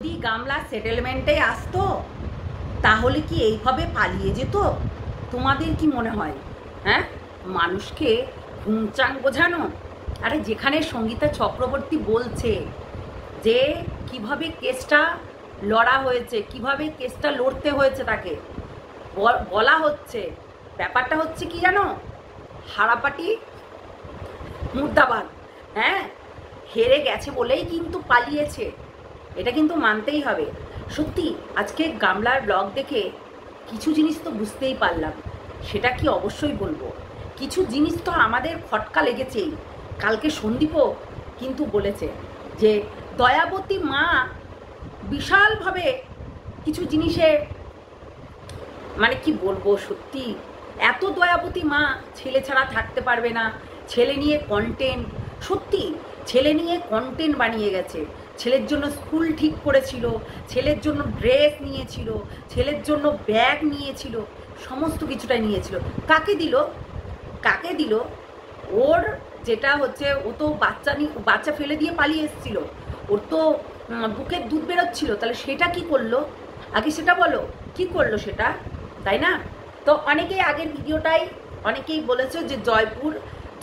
যদি গামলা সেটেলমেন্টে আসতো তাহলে কি এইভাবে পালিয়ে যেত? তোমাদের কি মনে হয়? হ্যাঁ, মানুষকে ঘুমচাং বোঝানো। আরে যেখানে সঙ্গীতা চক্রবর্তী বলছে যে কিভাবে কেসটা লড়া হয়েছে, কিভাবে কেসটা লড়তে হয়েছে, তাকে বলা হচ্ছে, ব্যাপারটা হচ্ছে কি জানো, হারাপাটি মুর্দাবাদ। হ্যাঁ, হেরে গেছে বলেই কিন্তু পালিয়েছে, এটা কিন্তু মানতেই হবে। সত্যি আজকে গামলার ব্লগ দেখে কিছু জিনিস তো বুঝতেই পারলাম, সেটা কি অবশ্যই বলবো। কিছু জিনিস তো আমাদের খটকা লেগেছেই। কালকে সন্দীপও কিন্তু বলেছে যে দয়াবতী মা বিশালভাবে কিছু জিনিসে, মানে কি বলবো, সত্যি এত দয়াবতী মা ছেলে ছাড়া থাকতে পারবে না, ছেলে নিয়ে কন্টেন্ট, সত্যি ছেলে নিয়ে কন্টেন্ট বানিয়ে গেছে। ছেলের জন্য স্কুল ঠিক করেছিল, ছেলের জন্য ড্রেস নিয়েছিল, ছেলের জন্য ব্যাগ নিয়েছিল, সমস্ত কিছুটাই নিয়েছিল। কাকে দিল? কাকে দিল? ওর যেটা হচ্ছে, ও তো বাচ্চা ফেলে দিয়ে পালিয়ে এসেছিল, ওর তো বুকের দুধ বেরোচ্ছিল, তাহলে সেটা কি করলো? আগে সেটা বলো, কি করলো সেটা, তাই না? তো অনেকেই আগের ভিডিওটাই অনেকেই বলেছে যে জয়পুর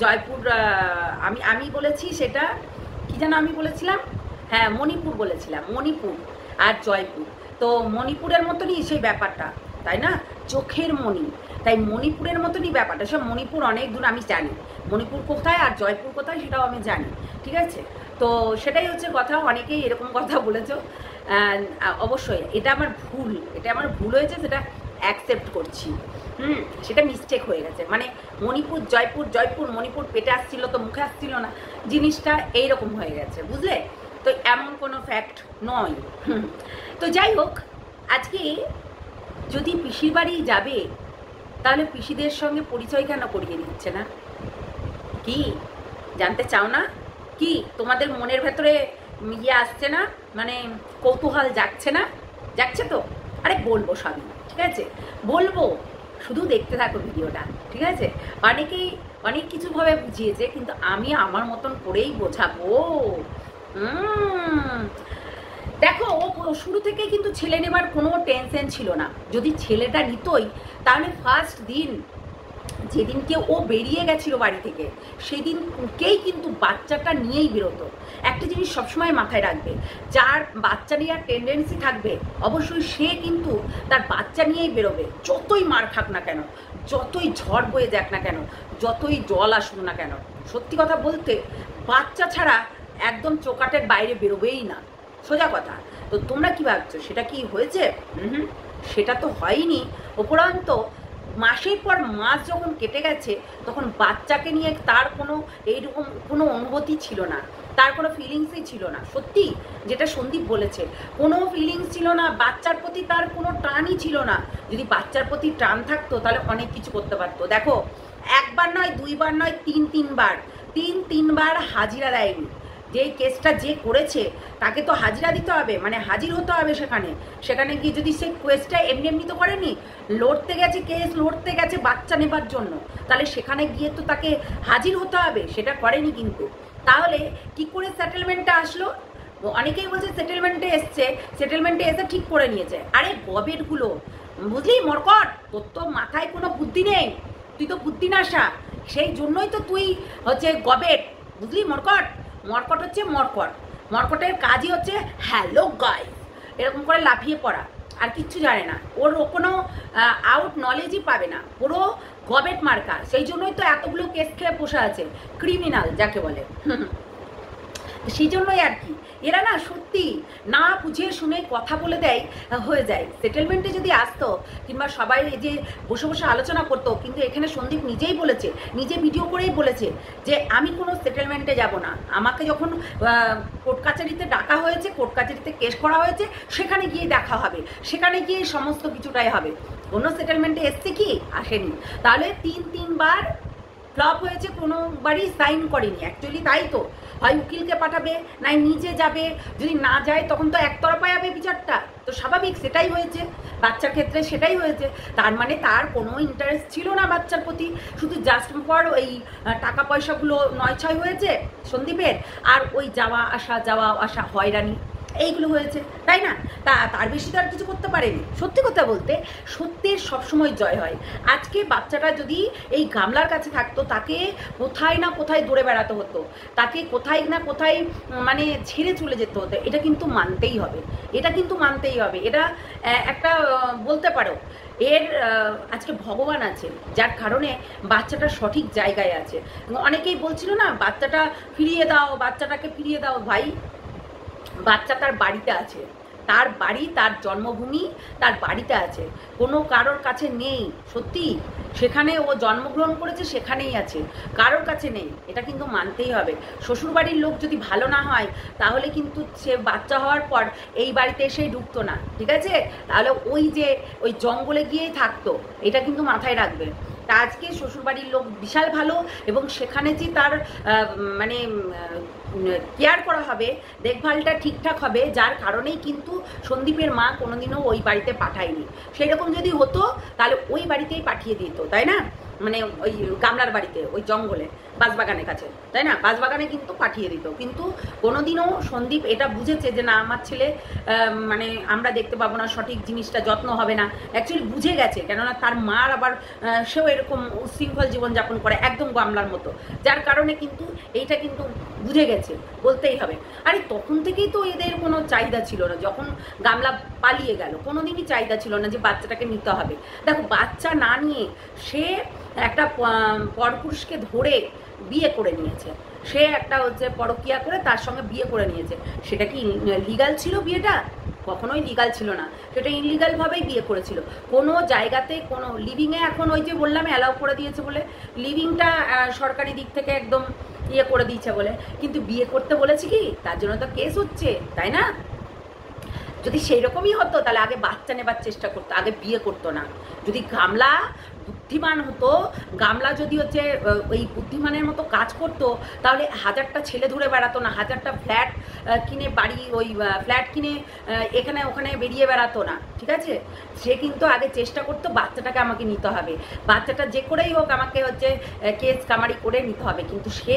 জয়পুর আমি বলেছি সেটা কি যেন আমি বলেছিলাম, হ্যাঁ মণিপুর বলেছিলাম, মণিপুর আর জয়পুর। তো মণিপুরের মতনই সেই ব্যাপারটা, তাই না? চোখের মণি, তাই মণিপুরের মতনই ব্যাপারটা। সব মণিপুর অনেক দূর আমি জানি, মণিপুর কোথায় আর জয়পুর কোথায় সেটাও আমি জানি, ঠিক আছে? তো সেটাই হচ্ছে কথা, অনেকেই এরকম কথা বলেছো। অবশ্যই এটা আমার ভুল, এটা আমার ভুল হয়েছে, সেটা অ্যাকসেপ্ট করছি। সেটা মিস্টেক হয়ে গেছে। মানে মণিপুর জয়পুর, জয়পুর মণিপুর, পেটে আসছিল তো মুখে আসছিল না, জিনিসটা এইরকম হয়ে গেছে, বুঝলে? তো এমন কোনো ফ্যাক্ট নয়। তো যাই হোক, আজকে যদি পিসির বাড়ি যাবে তাহলে পিসিদের সঙ্গে পরিচয় কেন করিয়ে দিচ্ছে না? কি জানতে চাও না? কি তোমাদের মনের ভেতরে ইয়ে আসছে না, মানে কৌতূহল জাগছে না? জাগছে তো? আরে বলবো সবই, ঠিক আছে, বলবো, শুধু দেখতে থাকো ভিডিওটা, ঠিক আছে? অনেকেই অনেক কিছুভাবে বুঝিয়েছে, কিন্তু আমি আমার মতন করেই বোঝাবো। দেখো, ও শুরু থেকেই কিন্তু ছেলে নেবার কোনো টেনশন ছিল না। যদি ছেলেটা নিতই তাহলে ফার্স্ট দিন যেদিনকে ও বেরিয়ে গেছিল বাড়ি থেকে, সেদিনকেই কিন্তু বাচ্চাটা নিয়েই বেরোতো। একটা জিনিস সবসময় মাথায় রাখবে, যার বাচ্চা নেওয়ার টেন্ডেন্সি থাকবে অবশ্যই সে কিন্তু তার বাচ্চা নিয়েই বেরোবে। যতই মার খাক না কেন, যতই ঝড় বয়ে যাক না কেন, যতই জল আসুক না কেন, সত্যি কথা বলতে বাচ্চা ছাড়া একদম চোকাটের বাইরে বেরোবেই না, সোজা কথা। তো তোমরা কি ভাবছো সেটা কি হয়েছে? সেটা তো হয়নি। উপরন্ত মাসের পর মাস যখন কেটে গেছে তখন বাচ্চাকে নিয়ে তার কোনো এইরকম কোনো অনুভূতি ছিল না, তার কোনো ফিলিংসই ছিল না। সত্যি যেটা সন্দীপ বলেছে, কোনো ফিলিংস ছিল না, বাচ্চার প্রতি তার কোনো টানই ছিল না। যদি বাচ্চার প্রতি টান থাকতো তাহলে অনেক কিছু করতে পারতো। দেখো, একবার নয়, দুইবার নয়, তিনবার হাজিরা দেয়নি। যেই কেসটা যে করেছে তাকে তো হাজিরা দিতে হবে, মানে হাজির হতে হবে সেখানে গিয়ে। যদি সে কেসটা এমনি এমনি তো করেনি, লড়তে গেছে, কেস লড়তে গেছে বাচ্চা নেবার জন্য, তাহলে সেখানে গিয়ে তো তাকে হাজির হতে হবে, সেটা করেনি কিন্তু। তাহলে কি করে সেটেলমেন্টটা আসলো? অনেকেই বলছে সেটেলমেন্টে এসে ঠিক করে নিয়েছে। আরে গবেটগুলো, বুঝলি মরকট, তোর তো মাথায় কোনো বুদ্ধি নেই, তুই তো বুদ্ধি নাশা, সেই জন্যই তো তুই হচ্ছে গবেট, বুঝলি মরকট। মরকট হচ্ছে মরকটের কাজই হচ্ছে হ্যালো গাইস এরকম করে লাফিয়ে পড়া, আর কিচ্ছু জানে না। ওর কোনো আউট নলেজই পাবে না, পুরো গবেট মার্কা। সেই জন্যই তো এতগুলো কেস খেয়ে বসে আছে, ক্রিমিনাল যাকে বলে। সেই জন্যই আর কি, এরা না সত্যি না বুঝে শুনে কথা বলে দেয়, হয়ে যায়। সেটেলমেন্টে যদি আসতো কিংবা সবাই এই যে বসে বসে আলোচনা করতো, কিন্তু এখানে সন্দীপ নিজেই বলেছে, নিজে ভিডিও করেই বলেছে যে আমি কোনো সেটেলমেন্টে যাব না। আমাকে যখন কোর্ট কাছারিতে ডাকা হয়েছে, কোর্ট কাছারিতে কেস করা হয়েছে, সেখানে গিয়ে দেখা হবে, সেখানে গিয়ে সমস্ত কিছুটাই হবে। কোনো সেটেলমেন্টে এসছে কি? আসেনি। তাহলে তিনবার ফ্লপ হয়েছে, কোনোবারই সাইন করেনি অ্যাকচুয়ালি। তাই তো হয় উকিলকে পাঠাবে, নাই নিজে যাবে, যদি না যায় তখন তো একতরফা যাবে বিচারটা, তো স্বাভাবিক সেটাই হয়েছে। বাচ্চার ক্ষেত্রে সেটাই হয়েছে। তার মানে তার কোনো ইন্টারেস্ট ছিল না বাচ্চার প্রতি, শুধু জাস্ট ফর ওই টাকা পয়সাগুলো ৯-৬ হয়েছে সন্দীপের, আর ওই যাওয়া আসা হয়রানি, এইগুলো হয়েছে, তাই না? তার বেশি তো আর কিছু করতে পারেনি। সত্যি কথা বলতে সত্যের সবসময় জয় হয়। আজকে বাচ্চাটা যদি এই গামলার কাছে থাকতো, তাকে কোথায় না কোথায় দৌড়ে বেড়াতে হতো, তাকে কোথায় না কোথায় মানে ছেড়ে চলে যেতে হতো। এটা কিন্তু মানতেই হবে, এটা কিন্তু মানতেই হবে। এটা একটা বলতে পারো এর আজকে ভগবান আছে, যার কারণে বাচ্চাটা সঠিক জায়গায় আছে। অনেকেই বলছিল না বাচ্চাটা ফিরিয়ে দাও, বাচ্চাটাকে ফিরিয়ে দাও। ভাই, বাচ্চা তার বাড়িতে আছে, তার বাড়ি, তার জন্মভূমি, তার বাড়িতে আছে, কোনো কারোর কাছে নেই। সত্যি, সেখানে ও জন্মগ্রহণ করেছে, সেখানেই আছে, কারোর কাছে নেই। এটা কিন্তু মানতেই হবে। শ্বশুরবাড়ির লোক যদি ভালো না হয়, তাহলে কিন্তু সে বাচ্চা হওয়ার পর এই বাড়িতে এসেই ঢুকতো না, ঠিক আছে? তাহলে ওই জঙ্গলে গিয়েই থাকতো। এটা কিন্তু মাথায় রাখবে। তা আজকে শ্বশুরবাড়ির লোক বিশাল ভালো, এবং সেখানে যে তার মানে কেয়ার করা হবে, দেখভালটা ঠিকঠাক হবে, যার কারণেই কিন্তু সন্দীপের মা কোনোদিনও ওই বাড়িতে পাঠায়নি। সেই রকম যদি হতো তাহলে ওই বাড়িতেই পাঠিয়ে দিত, তাই না? মানে ওই গামলার বাড়িতে, ওই জঙ্গলে বাঁশবাগানের কাছে, তাই না? বাঁশবাগানে কিন্তু পাঠিয়ে দিত। কিন্তু কোনোদিনও সন্দীপ এটা বুঝেছে যে না, আমার ছেলে মানে আমরা দেখতে পাবো না, সঠিক জিনিসটা যত্ন হবে না। অ্যাকচুয়ালি বুঝে গেছে, কেননা তার মার আবার সেও এরকম উশৃঙ্খল জীবনযাপন করে, একদম গামলার মতো, যার কারণে কিন্তু এইটা কিন্তু বুঝে গেছে, বলতেই হবে। আরে তখন থেকেই তো এদের কোনো চাহিদা ছিল না। যখন গামলা পালিয়ে গেল, কোনোদিনই চাহিদা ছিল না যে বাচ্চাটাকে নিতে হবে। দেখো, বাচ্চা না নিয়ে সে একটা পরপুরুষকে ধরে বিয়ে করে নিয়েছে, সে একটা হচ্ছে পরকিয়া করে তার সঙ্গে বিয়ে করে নিয়েছে। সেটা কি লিগাল ছিল? বিয়েটা কখনোই লিগাল ছিল না, সেটা ইনলিগালভাবেই বিয়ে করেছিল। কোনো জায়গাতে কোনো লিভিংয়ে, এখন ওই যে বললাম অ্যালাউ করে দিয়েছে বলে, লিভিংটা সরকারি দিক থেকে একদম ইয়ে করে দিয়েছে বলে, কিন্তু বিয়ে করতে বলেছে কি, তার জন্য তো কেস হচ্ছে, তাই না? যদি সেই রকমই হতো তাহলে আগে বাচ্চা নেবার চেষ্টা করতো, আগে বিয়ে করতো না। যদি গামলা বুদ্ধিমান হতো, গামলা যদি হচ্ছে ওই বুদ্ধিমানের মতো কাজ করতো, তাহলে 1000টা ছেলে ধরে বেড়াতো না, 1000টা ফ্ল্যাট কিনে বাড়ি, ওই ফ্ল্যাট কিনে এখানে ওখানে বেরিয়ে বেড়াতো না, ঠিক আছে? সে কিন্তু আগে চেষ্টা করতো বাচ্চাটাকে আমাকে নিতে হবে, বাচ্চাটা যে করেই হোক আমাকে হচ্ছে কেস কামারি করে নিতে হবে। কিন্তু সে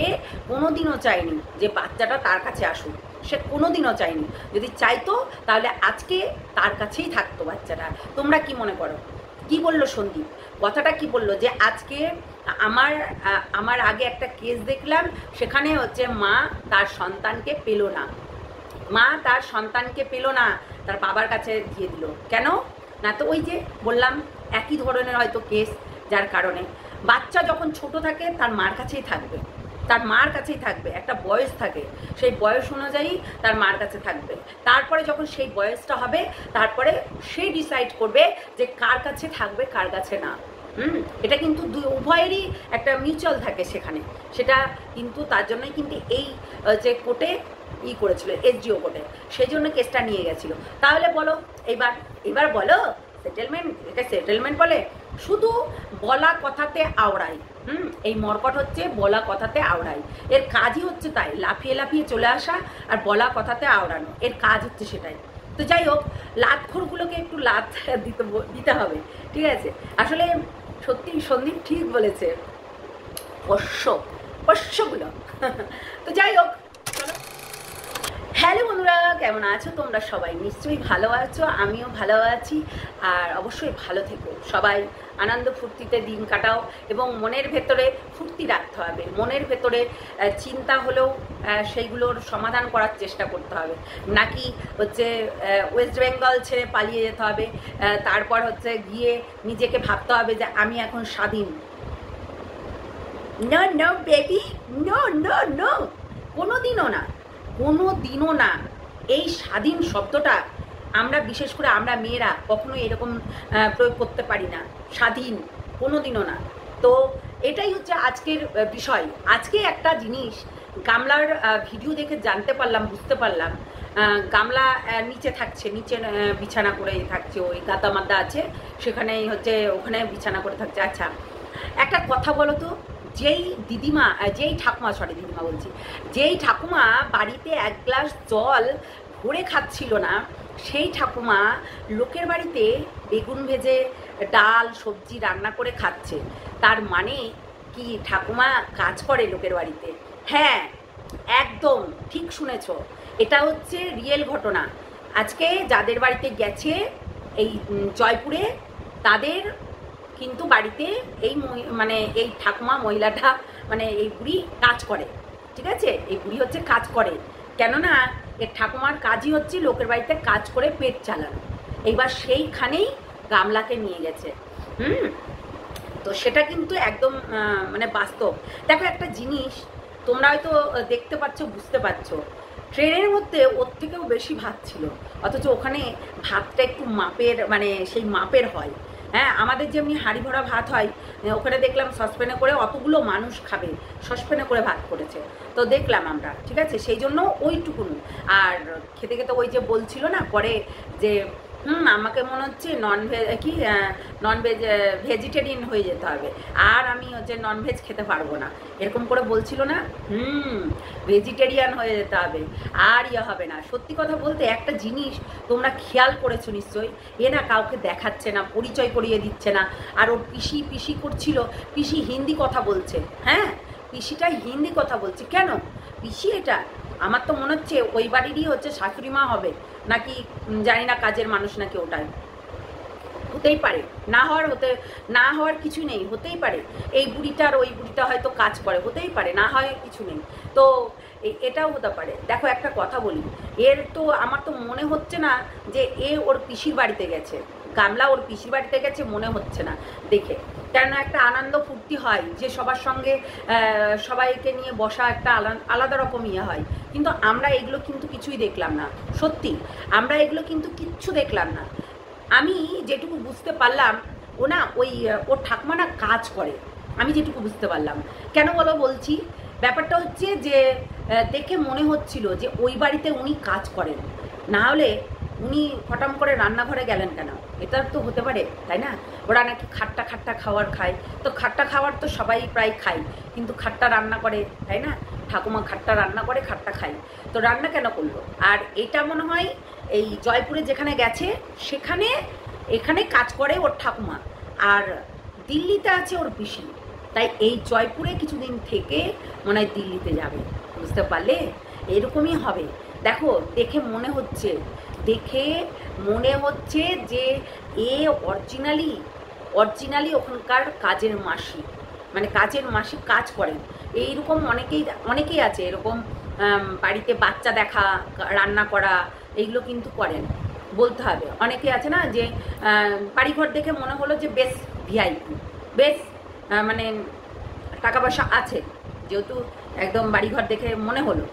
কোনোদিনও চায়নি যে বাচ্চাটা তার কাছে আসুক, সে কোনোদিনও চায়নি। যদি চাইতো তাহলে আজকে তার কাছেই থাকতো বাচ্চাটা। তোমরা কি মনে করো? কি বললো সন্দীপ? কথাটা কি বললো যে আজকে আমার আগে একটা কেস দেখলাম, সেখানে হচ্ছে মা তার সন্তানকে পেল না, মা তার সন্তানকে পেল না, তার বাবার কাছে দিয়ে দিল। কেন না? তো ওই যে বললাম, একই ধরনের হয়তো কেস, যার কারণে বাচ্চা যখন ছোট থাকে তার মার কাছেই থাকবে, তার মার কাছেই থাকবে। একটা বয়স থাকে, সেই বয়স অনুযায়ী তার মার কাছে থাকবে। তারপরে যখন সেই বয়সটা হবে, তারপরে সে ডিসাইড করবে যে কার কাছে থাকবে, কার কাছে না। এটা কিন্তু উভয়েরই একটা মিউচুয়াল থাকে সেখানে। সেটা কিন্তু তার জন্যই কিন্তু এই যে কোর্টে করেছিল, এসডিও কোর্টে, সেই জন্য কেসটা নিয়ে গেছিল। তাহলে বলো, এবার বলো সেটেলমেন্ট, এটা সেটেলমেন্ট বলে? শুধু বলা কথাতে আওড়াই। এই মর্কট হচ্ছে বলা কথাতে আওড়াই, এর কাজই হচ্ছে তাই, লাফিয়ে লাফিয়ে চলে আসা আর বলা কথাতে আওড়ানো, এর কাজ হচ্ছে সেটাই। তো যাই হোক, লাতখোরগুলোকে একটু লাত দিতে হবে, ঠিক আছে? আসলে সত্যি সন্দীপ ঠিক বলেছে, পোষ্যগুলো। তো যাই হোক, চলো। হ্যালো বন্ধুরা, কেমন আছো তোমরা? সবাই নিশ্চয়ই ভালো আছো, আমিও ভালো আছি। আর অবশ্যই ভালো থেকো, সবাই আনন্দ ফুর্তিতে দিন কাটাও, এবং মনের ভেতরে ফুর্তি রাখতে হবে। মনের ভেতরে চিন্তা হলেও সেইগুলোর সমাধান করার চেষ্টা করতে হবে, নাকি হচ্ছে ওয়েস্ট বেঙ্গল ছেড়ে পালিয়ে যেতে হবে, তারপর হচ্ছে গিয়ে নিজেকে ভাবতে হবে যে আমি এখন স্বাধীন। No no baby, no no no, কোনোদিনও না, কোনোদিনও না। এই স্বাধীন শব্দটা আমরা, বিশেষ করে আমরা মেয়েরা, কখনোই এরকম প্রয়োগ করতে পারি না। স্বাধীন কোনোদিনও না। তো এটাই হচ্ছে আজকের বিষয়। আজকে একটা জিনিস গামলার ভিডিও দেখে জানতে পারলাম, বুঝতে পারলাম। গামলা নিচে থাকছে, নিচে বিছানা করে থাকছে, ওই গাদা মাদা আছে সেখানেই হচ্ছে, ওখানে বিছানা করে থাকছে। আচ্ছা, একটা কথা বলো তো, যেই ঠাকুমা বাড়িতে 1 গ্লাস জল ভরে খাচ্ছিল না, সেই ঠাকুমা লোকের বাড়িতে বেগুন ভেজে ডাল সবজি রান্না করে খাচ্ছে। তার মানে কি ঠাকুমা কাজ করে লোকের বাড়িতে? হ্যাঁ, একদম ঠিক শুনেছ। এটা হচ্ছে রিয়েল ঘটনা। আজকে যাদের বাড়িতে গেছে এই জয়পুরে, তাদের কিন্তু বাড়িতে এই মানে এই ঠাকুমা মহিলাটা মানে এই বুড়ি কাজ করে, ঠিক আছে? এই বুড়ি হচ্ছে কাজ করে, কেননা এর ঠাকুমার কাজই হচ্ছে লোকের বাড়িতে কাজ করে পেট চালানো। এইবার সেইখানেই গামলাকে নিয়ে গেছে। তো সেটা কিন্তু একদম মানে বাস্তব। দেখো একটা জিনিস তোমরা হয়তো দেখতে পাচ্ছ, বুঝতে পারছো, ট্রেনের মধ্যে ওর থেকেও বেশি ভাত ছিল, অথচ ওখানে ভাতটা একটু মাপের, মানে সেই মাপের হয়। হ্যাঁ, আমাদের যেমনি হাঁড়ি ভরা ভাত হয়, ওখানে দেখলাম সসপ্যানে করে অতগুলো মানুষ খাবে, সসপ্যানে করে ভাত করেছে। তো দেখলাম আমরা, ঠিক আছে, সেই জন্য ওইটুকুনি। আর খেতে খেতে ওই যে বলছিল না পরে যে আমাকে মনে হচ্ছে ননভেজ ভেজিটেরিয়ান হয়ে যেতে হবে, আর আমি হচ্ছে ননভেজ খেতে পারবো না, এরকম করে বলছিল না। ভেজিটেরিয়ান হয়ে যেতে হবে, আর হবে না। সত্যি কথা বলতে একটা জিনিস তোমরা খেয়াল করেছো নিশ্চয়ই, এ না কাউকে দেখাচ্ছে না, পরিচয় করিয়ে দিচ্ছে না। আর ওর পিসি করছিল, পিসি হিন্দি কথা বলছে। হ্যাঁ, পিসিটা হিন্দি কথা বলছে কেন? পিসি এটা আমার তো মনে হচ্ছে ওই বাড়িরই হচ্ছে শাশুড়ি মা হবে, নাকি জানি না, কাজের মানুষ নাকি, ওটাই হতেই পারে। না হওয়ার কিছু নেই, হতেই পারে। এই বুড়িটার ওই বুড়িটা হয়তো কাজ করে, হতেই পারে, না হয় কিছু নেই। তো এটাও হতে পারে। দেখো একটা কথা বলি, এর তো আমার তো মনে হচ্ছে না যে এ ওর পিসির বাড়িতে গেছে, গামলা ওর পিসির বাড়িতে গেছে মনে হচ্ছে না দেখে। কেন একটা আনন্দ ফুর্তি হয় যে সবার সঙ্গে সবাইকে নিয়ে বসা একটা আলাদা রকম ইয়ে হয়, কিন্তু আমরা এগুলো কিন্তু কিছুই দেখলাম না। সত্যি আমরা এগুলো কিন্তু কিচ্ছু দেখলাম না। আমি যেটুকু বুঝতে পারলাম, ও না ওর ঠাকুমা না কাজ করে, আমি যেটুকু বুঝতে পারলাম। কেন বলছি, ব্যাপারটা হচ্ছে যে দেখে মনে হচ্ছিল যে ওই বাড়িতে উনি কাজ করেন, না হলে উনি হঠাৎ করে রান্নাঘরে গেলেন কেন? এটা তো হতে পারে, তাই না? ওরা নাকি খাট্টা খাবার খায়, তো খাট্টা খাবার তো সবাই প্রায় খায়, কিন্তু খাট্টা রান্না করে, তাই না? ঠাকুমা খাট্টা রান্না করে, খাট্টা খায়, তো রান্না কেন করলো? আর এটা মনে হয় এই জয়পুরে যেখানে গেছে এখানে কাজ করে ওর ঠাকুমা, আর দিল্লিতে আছে ওর পিসি, তাই এই জয়পুরে কিছুদিন থেকে মনে হয় দিল্লিতে যাবে। বুঝতে পারলে? এরকমই হবে। দেখো দেখে মনে হচ্ছে যে এ অরিজিনালি ওখানকার কাজের মাসি, মানে কাজের মাসি কাজ করেন। এইরকম অনেকেই আছে এরকম, বাড়িতে বাচ্চা দেখা, রান্না করা, এইগুলো কিন্তু করেন, বলতে হবে। অনেকে আছে না যে বাড়িঘর দেখে মনে হলো যে বেশ ভিআইপি, বেশ মানে টাকা পয়সা আছে, যেহেতু একদম বাড়িঘর দেখে মনে হলো,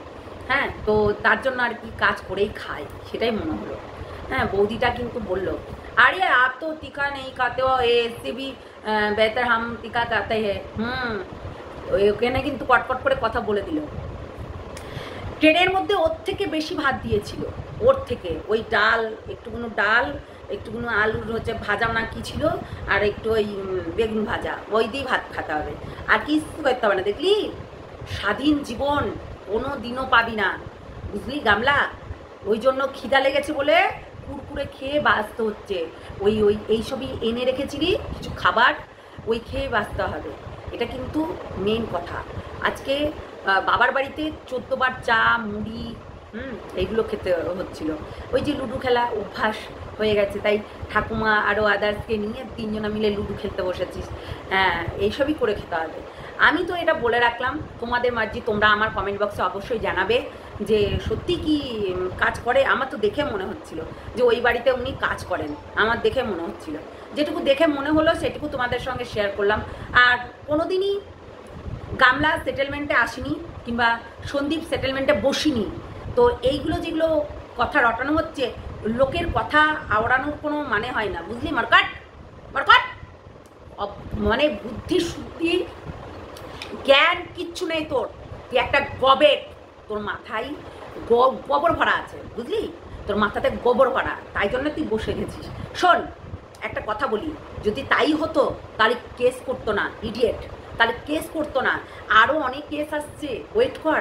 হ্যাঁ, তো তার জন্য আর কি কাজ করেই খায়, সেটাই মনে হলো। হ্যাঁ, বৌদিটা কিন্তু বললো, আরে आप तो टीका नहीं खाते हो, इससे भी बेहतर हम टीका खाते हैं। ওখানে কিন্তু কটকট করে কথা বলে দিল। ট্রেনের মধ্যে ওর থেকে বেশি ভাত দিয়েছিল, ওর থেকে ওই একটুকুনো আলুর হচ্ছে ভাজা না কি ছিল, আর একটু ওই বেগুন ভাজা, ওই দিয়েই ভাত খেতে হবে, আর কিছু করতে হবে না। দেখলি, স্বাধীন জীবন কোনো দিনও পাবি না, বুঝলি গামলা? ওই জন্য খিদা লেগেছে বলে কুরকুরে খেয়ে বাঁচতে হচ্ছে। এইসবই এনে রেখেছিলি কিছু খাবার, ওই খেয়ে বাঁচতে হবে, এটা কিন্তু মেন কথা। আজকে বাবার বাড়িতে 14 বার চা মুড়ি এইগুলো খেতে হচ্ছিল। ওই যে লুডো খেলা অভ্যাস হয়ে গেছে, তাই ঠাকুমা আরও আদার্সকে নিয়ে 3 জনা মিলে লুডো খেলতে বসেছিস। হ্যাঁ, এইসবই করে খেতে হবে। আমি তো এটা বলে রাখলাম, তোমাদের মার্জি, তোমরা আমার কমেন্ট বক্সে অবশ্যই জানাবে যে সত্যি কি কাজ করে। আমার তো দেখে মনে হচ্ছিল যে ওই বাড়িতে উনি কাজ করেন, আমার দেখে মনে হচ্ছিল। যেটুকু দেখে মনে হলো সেটুকু তোমাদের সঙ্গে শেয়ার করলাম। আর কোনোদিনই গামলা সেটেলমেন্টে আসিনি, কিংবা সন্দীপ সেটেলমেন্টে বসিনি। তো এইগুলো যেগুলো কথা রটানো হচ্ছে, লোকের কথা আওড়ানোর কোনো মানে হয় না, বুঝলি? মার্কাট মানে বুদ্ধি শুদ্ধি জ্ঞান কিচ্ছু নেই তোর, তুই একটা গবেট, তোর মাথায় গোবর ভরা আছে, বুঝলি? তোর মাথাতে গোবর ভরা, তাই জন্য তুই বসে গেছিস। শোন, একটা কথা বলি, যদি তাই হতো তাহলে কেস করতো না, ইডিয়েট, তাহলে কেস করতো না। আরও অনেক কেস আসছে, ওয়েট কর,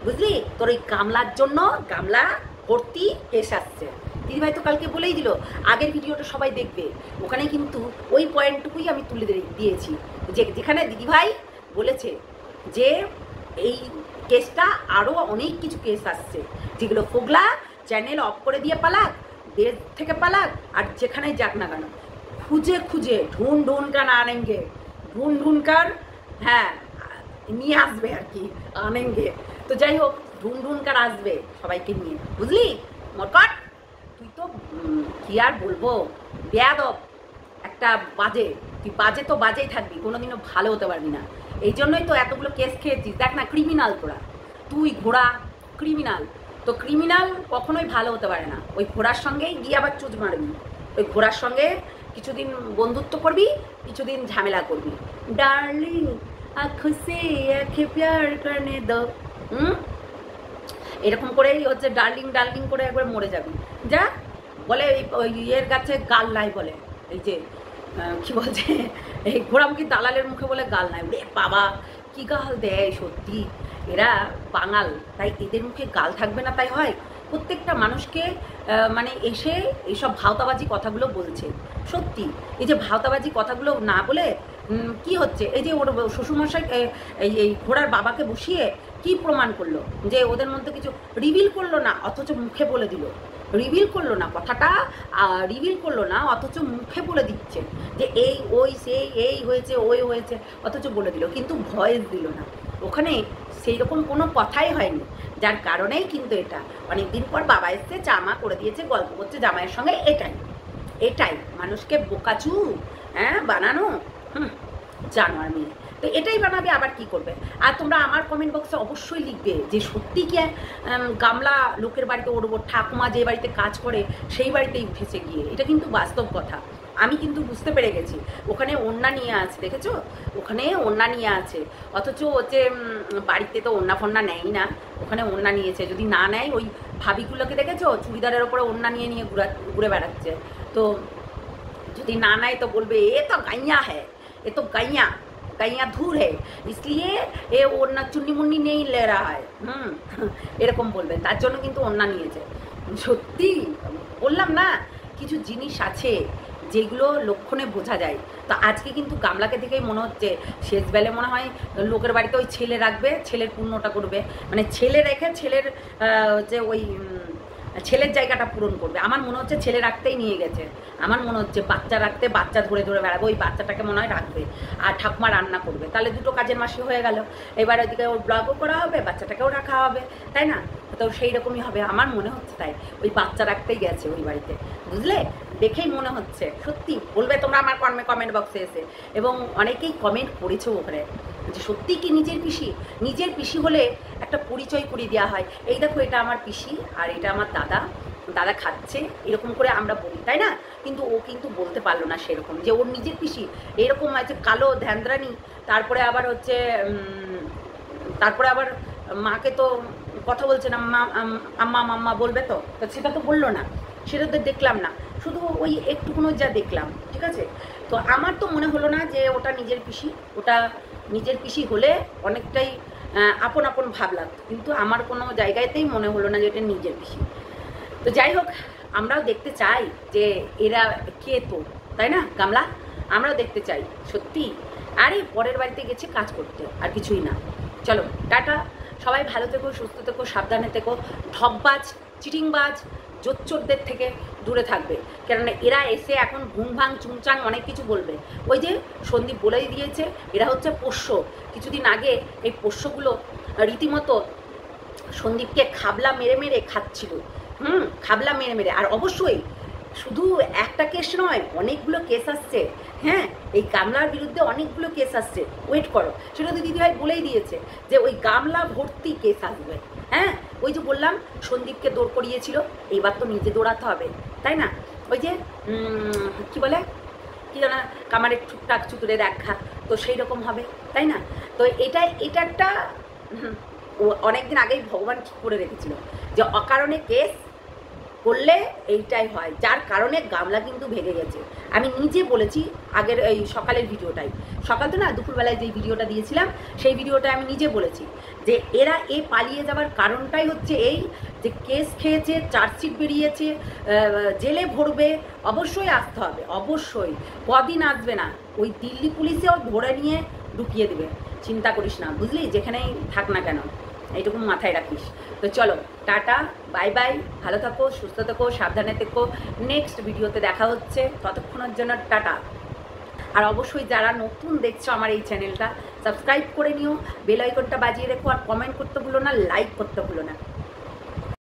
বুঝলি? তোর ওই গামলার জন্য গামলা ভর্তি কেস আসছে। দিদিভাই তো কালকে বলেই দিল, আগের ভিডিওটা সবাই দেখবে, ওখানে কিন্তু ওই পয়েন্টটুকুই আমি তুলে দিয়েছি, যেখানে দিদিভাই বলেছে যে এই কেসটা আরও অনেক কিছু কেস আসছে, যেগুলো ফোগলা চ্যানেল অফ করে দিয়ে পালাক, দেশ থেকে পালাক, আর যেখানেই যাক না কেন খুঁজে খুঁজে ঢুন কার আনেঙ্গে, ঢুন কার, হ্যাঁ নিয়ে আসবে আর কি, আনেঙ্গে। তো যাই হোক, ঢুন কার আসবে সবাইকে নিয়ে, বুঝলি মরকট? তুই তো কি আর বলবো, বেয়াদব একটা, বাজে। তুই বাজে তো বাজেই থাকবি, কোনোদিনও ভালো হতে পারবি না। এই জন্যই তো এতগুলো কেস খেয়েছিস। দেখ না, ক্রিমিনাল তোরা, তুই ঘোড়া ক্রিমিনাল। তো ক্রিমিনাল কখনোই ভালো হতে পারে না। ওই ঘোড়ার সঙ্গেই গিয়ে আবার চুজ মারবি, ওই ঘোড়ার সঙ্গে কিছুদিন বন্ধুত্ব করবি, কিছুদিন ঝামেলা করবি। ডার্লিং আঁখোं से आंखें प्यार करने दो, এরকম করেই হচ্ছে ডার্লিং করে একবার মরে যাবি। যা বলে ওই ইয়ের কাছে গাল নাই বলে, এই যে কি বলছে, এই ঘোড়ামুখী দালালের মুখে বলে গাল নাই। রে বাবা, কি গাল দেয় সত্যি, এরা বাঙাল, তাই এদের মুখে গাল থাকবে না তাই হয়? প্রত্যেকটা মানুষকে মানে এসে এইসব ভাওতাবাজি কথাগুলো বলছে। সত্যি এই যে ভাওতাবাজি কথাগুলো না বলে কি হচ্ছে, এই যে ওর শ্বশুরমশাই এই ঘোড়ার বাবাকে বসিয়ে কি প্রমাণ করলো, যে ওদের মধ্যে কিছু রিভিল করলো না, অথচ মুখে বলে দিল। রিভিল করলো না কথাটা, রিভিল করলো না, অথচ মুখে বলে দিচ্ছে যে এই ওই সেই এই হয়েছে ওই হয়েছে, অথচ বলে দিল, কিন্তু ভয়েস দিল না। ওখানে সেই রকম কোনো কথাই হয়নি, যার কারণেই কিন্তু এটা অনেকদিন পর বাবা এসছে, জামা করে দিয়েছে, গল্প করছে জামাইয়ের সঙ্গে। এটাই মানুষকে বোকাচু বানানো, জানোয়ার মেয়ে। তো এটাই বানাবে, আবার কি করবে? আর তোমরা আমার কমেন্ট বক্সে অবশ্যই লিখবে যে সত্যি কি গামলা লোকের বাড়িতে ওর ঠাকুমা যে বাড়িতে কাজ করে সেই বাড়িতেই উঠেছে গিয়ে। এটা কিন্তু বাস্তব কথা, আমি কিন্তু বুঝতে পেরে গেছি। ওখানে ওড়না নিয়ে আছে, দেখেছো? ওখানে ওড়না নিয়ে আছে, অথচ হচ্ছে বাড়িতে তো ওড়না ফন্না নেয়ই না, ওখানে ওড়না নিয়েছে। যদি না নেয়, ওই ভাবিগুলোকে দেখেছো চুড়িদারের ওপরে ওড়না নিয়ে ঘুরে বেড়াচ্ছে। তো যদি না নেয় তো বলবে এ তো গাইয়া হ্যাঁ, এ তো গাইয়া ধূর है, इसलिए এ ওড়না চুন্নি মুন্নি নেই ले रहा है, এরকম বলবে। তার জন্য কিন্তু ওড়না নিয়েছে। সত্যি বললাম না, কিছু জিনিস আছে যেগুলো লক্ষণে বোঝা যায়। তো আজকে কিন্তু গামলাকে দেখেই মনে হচ্ছে শেষ বেলে মনে হয় লোকের বাড়িতে ওই ছেলে রাখবে, ছেলের পূর্ণটা করবে, মানে ছেলে রেখে ছেলের যে ওই ছেলের জায়গাটা পূরণ করবে। আমার মনে হচ্ছে ছেলে রাখতেই নিয়ে গেছে, আমার মনে হচ্ছে বাচ্চা রাখতে, বাচ্চা ধরে বেড়াবে, ওই বাচ্চাটাকে মনে হয় রাখবে, আর ঠাকুমা রান্না করবে, তাহলে দুটো কাজের মাসি হয়ে গেল। এবার ওইদিকে ওর ব্লগও করা হবে, বাচ্চাটাকেও রাখা হবে, তাই না? তো সেই রকমই হবে, আমার মনে হচ্ছে তাই। ওই বাচ্চা রাখতেই গেছে ওই বাড়িতে, বুঝলে? দেখেই মনে হচ্ছে। সত্যি বলবে তোমরা আমার কমেন্ট বক্সে এসে, এবং অনেকেই কমেন্ট করেছো ওখানে যে সত্যি কি নিজের পিসি হলে একটা পরিচয় করিয়ে দেওয়া হয়। এই দেখো, এটা আমার পিসি আর এটা আমার দাদা খাচ্ছে, এরকম করে আমরা বলি, তাই না? কিন্তু ও কিন্তু বলতে পারলো না সেরকম, যে ওর নিজের পিসি এরকম আছে কালো ধ্যানদ্রানি। তারপরে আবার মাকে তো কথা বলছে না, মাম্মা বলবে, তো সেটা তো বললো না, সেটা তো দেখলাম না, শুধু ওই একটুকুনো যা দেখলাম, ঠিক আছে? তো আমার তো মনে হলো না যে ওটা নিজের পিসি। ওটা নিজের পিসি হলে অনেকটাই আপন ভাব লাগতো, কিন্তু আমার কোনো জায়গাতেই মনে হলো না যে এটা নিজের পিসি। তো যাই হোক, আমরাও দেখতে চাই যে এরা কে, তো তাই না গামলা? আমরাও দেখতে চাই সত্যি। আরে পরের বাড়িতে গেছে কাজ করতে, আর কিছুই না। চলো টাটা, সবাই ভালো থেকো, সুস্থ থেকো, সাবধানে থেকো। ঢপবাজ, চিটিংবাজ, জোচ্চোরদের থেকে দূরে থাকবে, কেননা এরা এসে এখন ভুংভাং চুংচাং অনেক কিছু বলবে। ওই যে সন্দীপ বলেই দিয়েছে, এরা হচ্ছে পোষ্য। কিছুদিন আগে এই পোষ্যগুলো রীতিমতো সন্দীপকে খাবলা মেরে খাচ্ছিল, খাবলা মেরে। আর অবশ্যই শুধু একটা কেস নয়, অনেকগুলো কেস আসছে। হ্যাঁ, এই গামলার বিরুদ্ধে অনেকগুলো কেস আসছে, ওয়েট করো। সেটা তো দিদিভাই বলেই দিয়েছে যে ওই গামলা ভর্তি কেস আসবে। হ্যাঁ, ওই যে বললাম সন্দীপকে দৌড় করিয়েছিল, এইবার তো নিজে দৌড়াতে হবে, তাই না? ওই যে কি বলে, কি জানা, কামারের টুকটাক চুতুরে দেখা, তো সেই রকম হবে, তাই না? তো এটা একটা অনেকদিন আগেই ভগবান ঠিক করে রেখেছিল যে অকারণে কেস করলে এইটাই হয়, যার কারণে গামলা কিন্তু ভেঙে গেছে। আমি নিজে বলেছি আগের এই সকালের ভিডিওটাই, সকাল তো না, দুপুরবেলায় যেই ভিডিওটা দিয়েছিলাম সেই ভিডিওটা আমি নিজে বলেছি যে এরা পালিয়ে যাওয়ার কারণটাই হচ্ছে এই যে কেস খেয়েছে, চার্জশিট বেরিয়েছে, জেলে ভরবে, অবশ্যই আসতে হবে, অবশ্যই। কদিন আসবে না, ওই দিল্লি পুলিশেও ধরে নিয়ে ঢুকিয়ে দেবে, চিন্তা করিস না, বুঝলি? যেখানেই থাক না কেন, এইটুকু মাথায় রাখিস। তো চলো, টাটা, বাই বাই, ভালো থাকো, সুস্থ থাকো, সাবধানে থেকো। নেক্সট ভিডিওতে দেখা হচ্ছে, ততক্ষণের জন্য টাটা। আর অবশ্যই যারা নতুন দেখছো আমার এই চ্যানেলটা, সাবস্ক্রাইব করে নিও, বেল আইকনটা বাজিয়ে রেখো, আর কমেন্ট করতে ভুলো না, লাইক করতে ভুলো না।